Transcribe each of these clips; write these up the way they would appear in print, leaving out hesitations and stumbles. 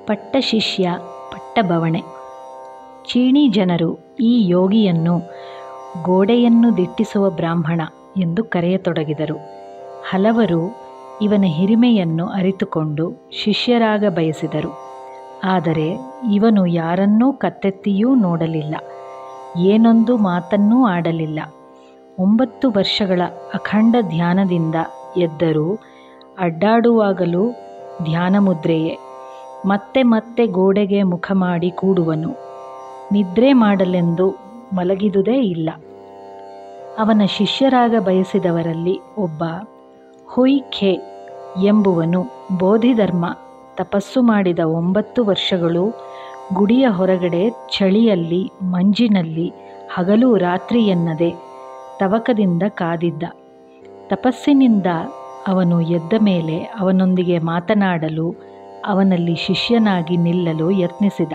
ಪಟ್ಟಶಿಷ್ಯ ಪಟ್ಟಬವಣೆ. ಚೀಣಿ ಜನರು ಈ ಯೋಗಿಯನ್ನು ಗೋಡೆಯನ್ನು ದಿಟ್ಟಿಸುವ ಬ್ರಾಹ್ಮಣ ಎಂದು ಕರೆಯತೊಡಗಿದರು. ಹಲವರು ಇವನ ಹಿರಿಮೆಯನ್ನು ಅರಿತುಕೊಂಡು ಶಿಷ್ಯರಾಗ ಬಯಸಿದರು. ಆದರೆ ಇವನು ಯಾರನ್ನೂ ಕತ್ತೆತ್ತಿಯೂ ನೋಡಲಿಲ್ಲ, ಏನೊಂದು ಮಾತನ್ನೂ ಆಡಲಿಲ್ಲ. 9 ವರ್ಷಗಳ ಅಖಂಡ ಧ್ಯಾನದಿಂದ ಎದ್ದರೂ ಅಡ್ಡಾಡುವಾಗಲೂ ಧ್ಯಾನ ಮುದ್ರೆಯೇ. ಮತ್ತೆ ಮತ್ತೆ ಗೋಡೆಗೆ ಮುಖ ಮಾಡಿ ಕೂಡುವನು. ನಿದ್ರೆ ಮಾಡಲೆಂದು ಮಲಗಿದುದೇ ಇಲ್ಲ. ಅವನ ಶಿಷ್ಯರಾಗ ಬಯಸಿದವರಲ್ಲಿ ಒಬ್ಬ ಹುಯ್ ಖೆ ಎಂಬುವನು ಬೋಧಿಧರ್ಮ ತಪಸ್ಸು ಮಾಡಿದ 9 ವರ್ಷಗಳು ಗುಡಿಯ ಹೊರಗಡೆ ಚಳಿಯಲ್ಲಿ ಮಂಜಿನಲ್ಲಿ ಹಗಲು ರಾತ್ರಿ ಎನ್ನದೆ ತವಕದಿಂದ ಕಾದಿದ್ದ. ತಪಸ್ಸಿನಿಂದ ಅವನು ಎದ್ದ ಮೇಲೆ ಅವನೊಂದಿಗೆ ಮಾತನಾಡಲು, ಅವನಲ್ಲಿ ಶಿಷ್ಯನಾಗಿ ನಿಲ್ಲಲು ಯತ್ನಿಸಿದ.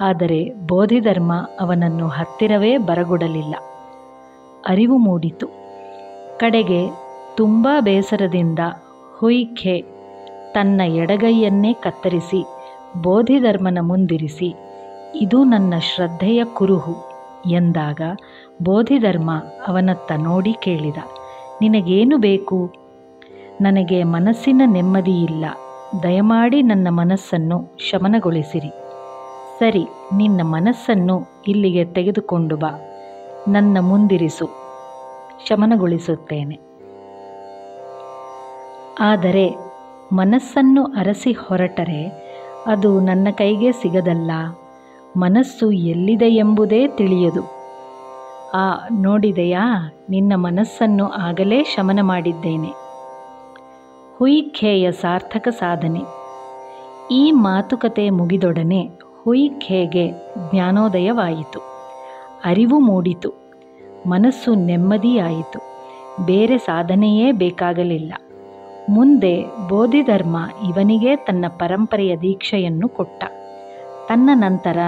ಆದರೆ ಬೋಧಿಧರ್ಮ ಅವನನ್ನು ಹತ್ತಿರವೇ ಬರಗೊಡಲಿಲ್ಲ. ಅರಿವು ಮೂಡಿತು. ಕಡೆಗೆ ತುಂಬ ಬೇಸರದಿಂದ ಹುಯ್ ಖೆ ತನ್ನ ಎಡಗೈಯನ್ನೇ ಕತ್ತರಿಸಿ ಬೋಧಿಧರ್ಮನ ಮುಂದಿರಿಸಿ, ಇದು ನನ್ನ ಶ್ರದ್ಧೆಯ ಕುರುಹು ಎಂದಾಗ ಬೋಧಿಧರ್ಮ ಅವನತ್ತ ನೋಡಿ ಕೇಳಿದ, ನಿನಗೇನು ಬೇಕು? ನನಗೆ ಮನಸ್ಸಿನ ನೆಮ್ಮದಿಯಿಲ್ಲ, ದಯಮಾಡಿ ನನ್ನ ಮನಸ್ಸನ್ನು ಶಮನಗೊಳಿಸಿರಿ. ಸರಿ, ನಿನ್ನ ಮನಸ್ಸನ್ನು ಇಲ್ಲಿಗೆ ತೆಗೆದುಕೊಂಡು ಬಾ, ನನ್ನ ಮುಂದಿರಿಸು, ಶಮನಗೊಳಿಸುತ್ತೇನೆ. ಆದರೆ ಮನಸ್ಸನ್ನು ಅರಸಿ ಹೊರಟರೆ ಅದು ನನ್ನ ಕೈಗೆ ಸಿಗದಲ್ಲ. ಮನಸ್ಸು ಎಲ್ಲಿದೆಯೆಂಬುದೇ ತಿಳಿಯದು. ನೋಡಿದೆಯಾ, ನಿನ್ನ ಮನಸ್ಸನ್ನು ಆಗಲೇ ಶಮನ ಮಾಡಿದ್ದೇನೆ. ಹುಯ್ ಖೆಯ ಸಾರ್ಥಕ ಸಾಧನೆ. ಈ ಮಾತುಕತೆ ಮುಗಿದೊಡನೆ ಹುಯ್ ಖೆಗೆ ಜ್ಞಾನೋದಯವಾಯಿತು. ಅರಿವು ಮೂಡಿತು. ಮನಸ್ಸು ನೆಮ್ಮದಿಯಾಯಿತು. ಬೇರೆ ಸಾಧನೆಯೇ ಬೇಕಾಗಲಿಲ್ಲ. ಮುಂದೆ ಬೋಧಿಧರ್ಮ ಇವನಿಗೆ ತನ್ನ ಪರಂಪರೆಯ ದೀಕ್ಷೆಯನ್ನು ಕೊಟ್ಟ. ತನ್ನ ನಂತರ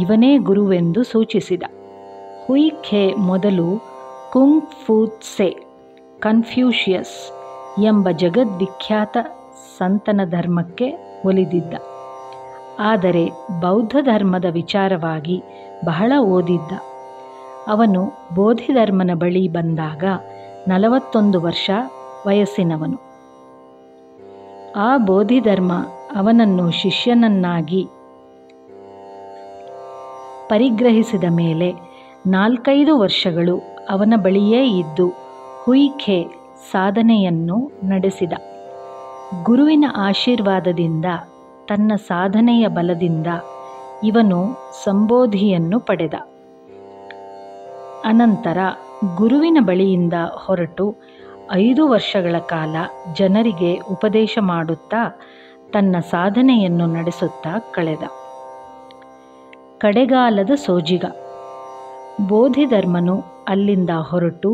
ಇವನೇ ಗುರುವೆಂದು ಸೂಚಿಸಿದ. ಹುಯ್ ಖೆ ಮೊದಲು ಕುಂಗ್ ಫು ತ್ಸೆ ಕನ್ಫ್ಯೂಷಿಯಸ್ ಎಂಬ ಜಗದ್ವಿಖ್ಯಾತ ಸಂತನ ಧರ್ಮಕ್ಕೆ ಒಲಿದಿದ್ದ. ಆದರೆ ಬೌದ್ಧ ಧರ್ಮದ ವಿಚಾರವಾಗಿ ಬಹಳ ಓದಿದ್ದ. ಅವನು ಬೋಧಿಧರ್ಮನ ಬಳಿ ಬಂದಾಗ 41 ವರ್ಷ ವಯಸ್ಸಿನವನು. ಆ ಬೋಧಿಧರ್ಮ ಅವನನ್ನು ಶಿಷ್ಯನನ್ನಾಗಿ ಪರಿಗ್ರಹಿಸಿದ ಮೇಲೆ 4-5 ವರ್ಷಗಳು ಅವನ ಬಳಿಯೇ ಇದ್ದು ಹುಯ್ ಖೆ ಸಾಧನೆಯನ್ನು ನಡೆಸಿದ. ಗುರುವಿನ ಆಶೀರ್ವಾದದಿಂದ, ತನ್ನ ಸಾಧನೆಯ ಬಲದಿಂದ ಇವನು ಸಂಬೋಧಿಯನ್ನು ಪಡೆದ. ಅನಂತರ ಗುರುವಿನ ಬಳಿಯಿಂದ ಹೊರಟು 5 ವರ್ಷಗಳ ಕಾಲ ಜನರಿಗೆ ಉಪದೇಶ ಮಾಡುತ್ತಾ ತನ್ನ ಸಾಧನೆಯನ್ನು ನಡೆಸುತ್ತಾ ಕಳೆದ. ಕಡೆಗಾಲದ ಸೋಜಿಗ. ಬೋಧಿಧರ್ಮನು ಅಲ್ಲಿಂದ ಹೊರಟು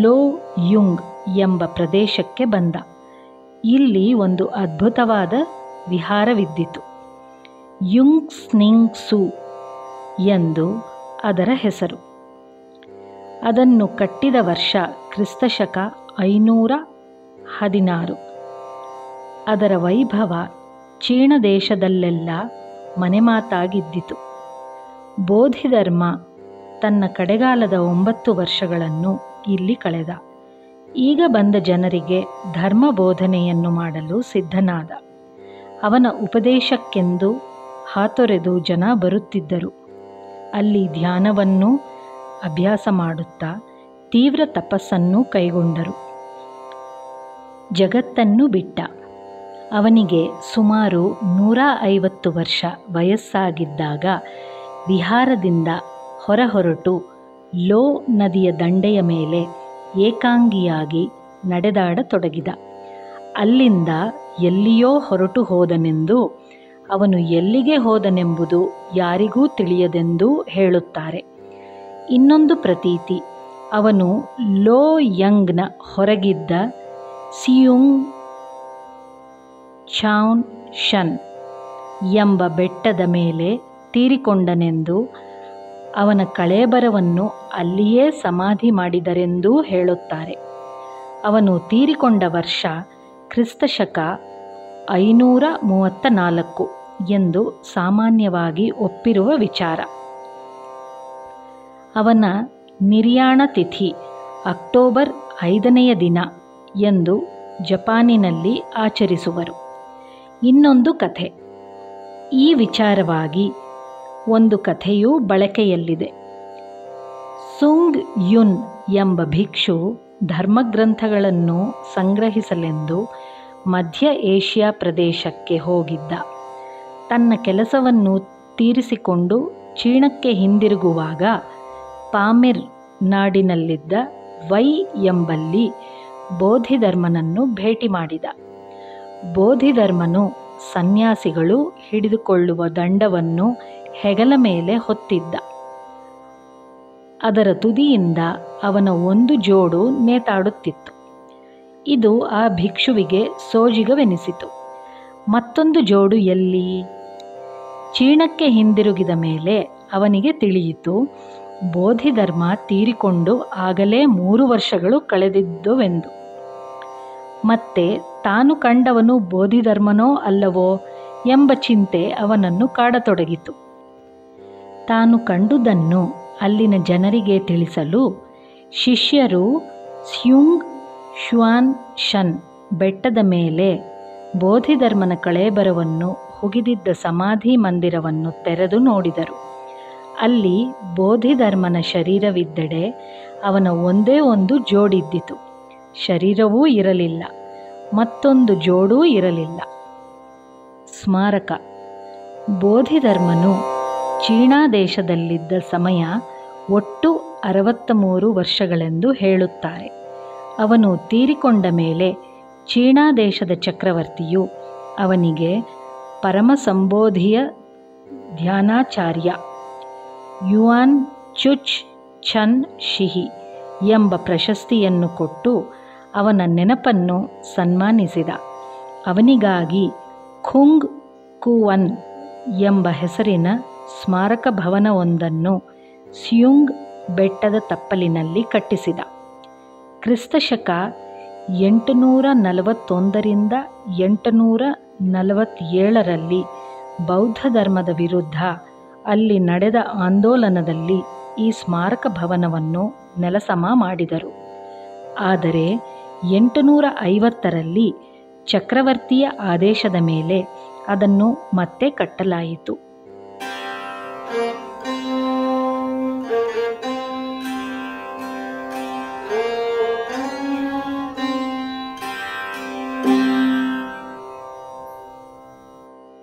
ಲೋ ಯುಂಗ್ ಎಂಬ ಪ್ರದೇಶಕ್ಕೆ ಬಂದ. ಇಲ್ಲಿ ಒಂದು ಅದ್ಭುತವಾದ ವಿಹಾರವಿದ್ದಿತು. ಯುಂಗ್ ಸ್ನಿಂಗ್ ಸು ಎಂದು ಅದರ ಹೆಸರು. ಅದನ್ನು ಕಟ್ಟಿದ ವರ್ಷ ಕ್ರಿಸ್ತಶಕ 516. ಅದರ ವೈಭವ ಚೀನ ದೇಶದಲ್ಲೆಲ್ಲ ಮನೆಮಾತಾಗಿದ್ದಿತು. ಬೋಧಿಧರ್ಮ ತನ್ನ ಕಡೆಗಾಲದ 9 ವರ್ಷಗಳನ್ನು ಇಲ್ಲಿ ಕಳೆದ. ಈಗ ಬಂದ ಜನರಿಗೆ ಧರ್ಮ ಬೋಧನೆಯನ್ನು ಮಾಡಲು ಸಿದ್ಧನಾದ. ಅವನ ಉಪದೇಶಕ್ಕೆಂದು ಹಾತೊರೆದು ಜನ ಬರುತ್ತಿದ್ದರು. ಅಲ್ಲಿ ಧ್ಯಾನವನ್ನು ಅಭ್ಯಾಸ ಮಾಡುತ್ತಾ ತೀವ್ರ ತಪಸ್ಸನ್ನು ಕೈಗೊಂಡರು. ಜಗತ್ತನ್ನು ಬಿಟ್ಟ. ಅವನಿಗೆ ಸುಮಾರು 150 ವರ್ಷ ವಯಸ್ಸಾಗಿದ್ದಾಗ ವಿಹಾರದಿಂದ ಹೊರಹೊರಟು ಲೋ ನದಿಯ ದಂಡೆಯ ಮೇಲೆ ಏಕಾಂಗಿಯಾಗಿ ನಡೆದಾಡತೊಡಗಿದ. ಅಲ್ಲಿಂದ ಎಲ್ಲಿಯೋ ಹೊರಟು ಹೋದನೆಂದು, ಅವನು ಎಲ್ಲಿಗೆ ಹೋದನೆಂಬುದು ಯಾರಿಗೂ ತಿಳಿಯದೆಂದೂ ಹೇಳುತ್ತಾರೆ. ಇನ್ನೊಂದು ಪ್ರತೀತಿ, ಅವನು ಲೋ ಯಂಗ್ನ ಹೊರಗಿದ್ದ ಸಿಯುಂಗ್ ಚಾನ್ ಶನ್ ಎಂಬ ಬೆಟ್ಟದ ಮೇಲೆ ತೀರಿಕೊಂಡನೆಂದು, ಅವನ ಕಳೇಬರವನ್ನು ಅಲ್ಲಿಯೇ ಸಮಾಧಿ ಮಾಡಿದರೆಂದೂ ಹೇಳುತ್ತಾರೆ. ಅವನು ತೀರಿಕೊಂಡ ವರ್ಷ ಕ್ರಿಸ್ತಶಕ 534 ಎಂದು ಸಾಮಾನ್ಯವಾಗಿ ಒಪ್ಪಿರುವ ವಿಚಾರ. ಅವನ ನಿರ್ಯಾಣ ತಿಥಿ ಅಕ್ಟೋಬರ್ 5ನೇ ದಿನ ಎಂದು ಜಪಾನಿನಲ್ಲಿ ಆಚರಿಸುವರು. ಇನ್ನೊಂದು ಕಥೆ. ಈ ವಿಚಾರವಾಗಿ ಒಂದು ಕಥೆಯೂ ಬಳಕೆಯಲ್ಲಿದೆ. ಸುಂಗ್ ಯುನ್ ಎಂಬ ಭಿಕ್ಷು ಧರ್ಮಗ್ರಂಥಗಳನ್ನು ಸಂಗ್ರಹಿಸಲೆಂದು ಮಧ್ಯ ಏಷ್ಯಾ ಪ್ರದೇಶಕ್ಕೆ ಹೋಗಿದ್ದ. ತನ್ನ ಕೆಲಸವನ್ನು ತೀರಿಸಿಕೊಂಡು ಚೀನಕ್ಕೆ ಹಿಂದಿರುಗುವಾಗ ಪಾಮಿರ್ ನಾಡಿನಲ್ಲಿದ್ದ ವೈ ಎಂಬಲ್ಲಿ ಬೋಧಿಧರ್ಮನನ್ನು ಭೇಟಿ ಮಾಡಿದ. ಬೋಧಿಧರ್ಮನು ಸನ್ಯಾಸಿಗಳು ಹಿಡಿದುಕೊಳ್ಳುವ ದಂಡವನ್ನು ಹೆಗಲ ಮೇಲೆ ಹೊತ್ತಿದ್ದ. ಅದರ ತುದಿಯಿಂದ ಅವನ ಒಂದು ಜೋಡು ನೇತಾಡುತ್ತಿತ್ತು. ಇದು ಆ ಭಿಕ್ಷುವಿಗೆ ಸೋಜಿಗವೆನಿಸಿತು. ಮತ್ತೊಂದು ಜೋಡು ಎಲ್ಲಿ? ಚೀನಕ್ಕೆ ಹಿಂದಿರುಗಿದ ಮೇಲೆ ಅವನಿಗೆ ತಿಳಿಯಿತು, ಬೋಧಿಧರ್ಮ ತೀರಿಕೊಂಡು ಆಗಲೇ 3 ವರ್ಷಗಳು ಕಳೆದಿದ್ದುವೆಂದು. ಮತ್ತೆ ತಾನು ಕಂಡವನು ಬೋಧಿಧರ್ಮನೋ ಅಲ್ಲವೋ ಎಂಬ ಚಿಂತೆ ಅವನನ್ನು ಕಾಡತೊಡಗಿತು. ತಾನು ಕಂಡುದನ್ನು ಅಲ್ಲಿನ ಜನರಿಗೆ ತಿಳಿಸಲು ಶಿಷ್ಯರು ಸ್ಯುಂಗ್ ಶ್ವಾನ್ ಶನ್ ಬೆಟ್ಟದ ಮೇಲೆ ಬೋಧಿಧರ್ಮನ ಕಳೇಬರವನ್ನು ಹುಗಿದಿದ್ದ ಸಮಾಧಿ ಮಂದಿರವನ್ನು ತೆರೆದು ನೋಡಿದರು. ಅಲ್ಲಿ ಬೋಧಿಧರ್ಮನ ಶರೀರವಿದ್ದೆಡೆ ಅವನ ಒಂದೇ ಒಂದು ಜೋಡಿದ್ದಿತು. ಶರೀರವೂ ಇರಲಿಲ್ಲ, ಮತ್ತೊಂದು ಜೋಡೂ ಇರಲಿಲ್ಲ. ಸ್ಮಾರಕ. ಬೋಧಿಧರ್ಮನು ಚೀನಾ ದೇಶದಲ್ಲಿದ್ದ ಸಮಯ ಒಟ್ಟು 63 ವರ್ಷಗಳೆಂದು ಹೇಳುತ್ತಾರೆ. ಅವನು ತೀರಿಕೊಂಡ ಮೇಲೆ ಚೀನಾ ದೇಶದ ಚಕ್ರವರ್ತಿಯು ಅವನಿಗೆ ಪರಮಸಂಬೋಧಿಯ ಧ್ಯಾನಾಚಾರ್ಯ ಯುವಾನ್ ಚುಚ್ ಛನ್ ಶಿಹಿ ಎಂಬ ಪ್ರಶಸ್ತಿಯನ್ನು ಕೊಟ್ಟು ಅವನ ನೆನಪನ್ನು ಸನ್ಮಾನಿಸಿದ. ಅವನಿಗಾಗಿ ಖುಂಗ್ ಕುವನ್ ಎಂಬ ಹೆಸರಿನ ಸ್ಮಾರಕ ಭವನವೊಂದನ್ನು ಸ್ಯುಂಗ್ ಬೆಟ್ಟದ ತಪ್ಪಲಿನಲ್ಲಿ ಕಟ್ಟಿಸಿದ. ಕ್ರಿಸ್ತಶಕ 841ರಿಂದ 847ರಲ್ಲಿ ಬೌದ್ಧ ಧರ್ಮದ ವಿರುದ್ಧ ಅಲ್ಲಿ ನಡೆದ ಆಂದೋಲನದಲ್ಲಿ ಈ ಸ್ಮಾರಕ ಭವನವನ್ನು ನೆಲಸಮ ಮಾಡಿದರು. ಆದರೆ 850ರಲ್ಲಿ ಚಕ್ರವರ್ತಿಯ ಆದೇಶದ ಮೇಲೆ ಅದನ್ನು ಮತ್ತೆ ಕಟ್ಟಲಾಯಿತು.